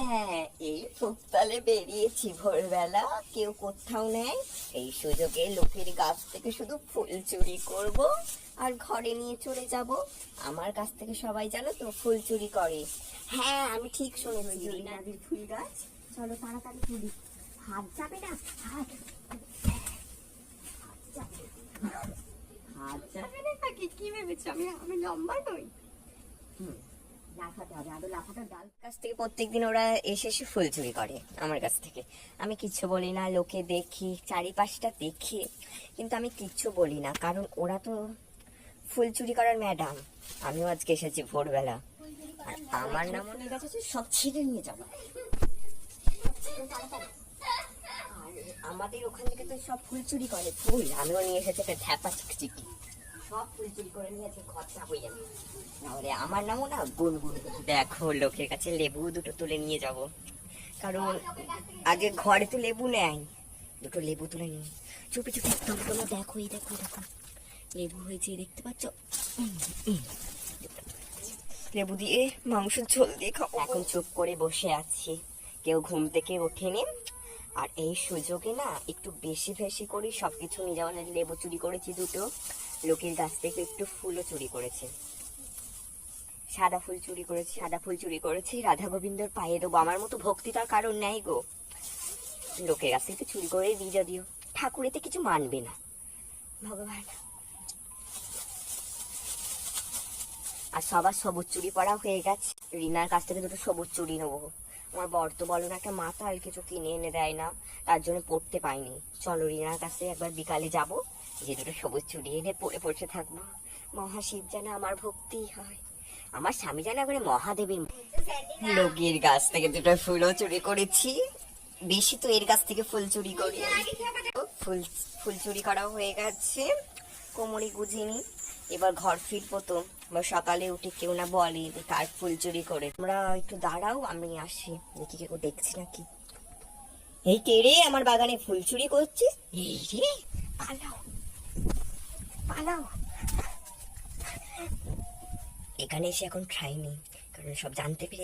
হ্যাঁ, এই ফুকতালে বেরিয়েছি ভোরবেলা, কেউ কোথাও নেই। এই সুযোগে লোকের গাছ থেকে শুধু ফুল চুরি করব আর ঘরে নিয়ে চলে যাব। আমার কাছ থেকে সবাই জানো তো ফুল চুরি করে। হ্যাঁ, আমি ঠিক শুনেছি, রিনাদির ফুল গাছ। চলো তাড়াতাড়ি তুলি। হাত যাবে না, হাত যাবে, হাত যাবে না। কি ভেবেছো আমি লম্বা নই? লাফাতে হবে, আরো লাফাটা ডাল কাছ থেকে প্রত্যেকদিন ওরা এসে এসে ফুল চুরি করে আমার কাছ থেকে। আমি কিচ্ছু বলি না, লোকে দেখি, চারিপাশটা দেখি, কিন্তু আমি কিচ্ছু বলি না, কারণ ওরা তো ফুল চুরি করার ম্যাডাম। আমিও আজকে এসেছি ভোরবেলা, আর আমার নাম অনেক কাছে সব ছিঁড়ে নিয়ে যাবো। আর আমাদের ওখান থেকে তো সব ফুল চুরি করে, ফুল আমিও নিয়ে এসেছি একটা ধ্যাপা চিকচিকি, সব ফুল চুরি করে নিয়েছে, খরচা হয়ে যাবে। তাহলে আমার নামও না গুনগুন। দেখো, লোকের কাছে লেবু দুটো তুলে নিয়ে যাব, কারণ আগে ঘরে তো লেবু নেয়। দুটো লেবু তুলে নিয়ে চুপি চুপি একদম, তোমরা দেখো, এই দেখো দেখো লেবু হয়েছে, দেখতে পাচ্ছ? লেবু দিয়ে মাংস ঝোল দিয়ে খাবো। এখন চুপ করে বসে আছি, কেউ ঘুম থেকে ওঠেনি। আর এই সুযোগে না একটু বেশি বেশি করি সবকিছু নিয়ে যাওয়া। লেবু চুরি করেছি দুটো, লোকের গাছ থেকে একটু ফুলও চুরি করেছে, সাদা ফুল চুরি করেছি, সাদা ফুল চুরি করেছি রাধা গোবিন্দর পায়ে দেবো। আমার মতো ভক্তি তার কারণ নেই গো। লোকের কাছ থেকে চুরি করে দিই, যদিও ঠাকুর এতে কিছু মানবে না, ভগবান। আর সবার সবুজ চুরি পড়া হয়ে গেছে, রিনার কাছ থেকে দুটো সবুজ চুরি নেবো। আমার বর তো বলো না, একটা মাথা আর কিছু কিনে এনে দেয় না, তার জন্য পড়তে পাইনি। চলো রিনার কাছে একবার বিকালে যাব, যে দুটো সবুজ চুরি এনে পড়ে পড়ে থাকবো। মহাশিব যেন আমার ভক্তি হয়, আমার স্বামী যেন একবারে মহাদেবের। লোকের গাছ থেকে দুটো ফুলও চুরি করেছি, বেশি তো এর কাছ থেকে ফুল চুরি করি। ফুল ফুল চুরি করা হয়ে গেছে, কোমরে গুজিনি। এবার ঘর ফিরবো তো, সকালে উঠে কেউ না বলে যে কার ফুল চুরি করে। আমরা একটু দাঁড়াও, আমি আসি, দেখি কেউ দেখছি নাকি। এই কে রে আমার বাগানে ফুল চুরি করছিস? এই রে, পালাও পালাও। এখানে এসে এখন ঠাই নেই, কারণ সব জানতে পেরে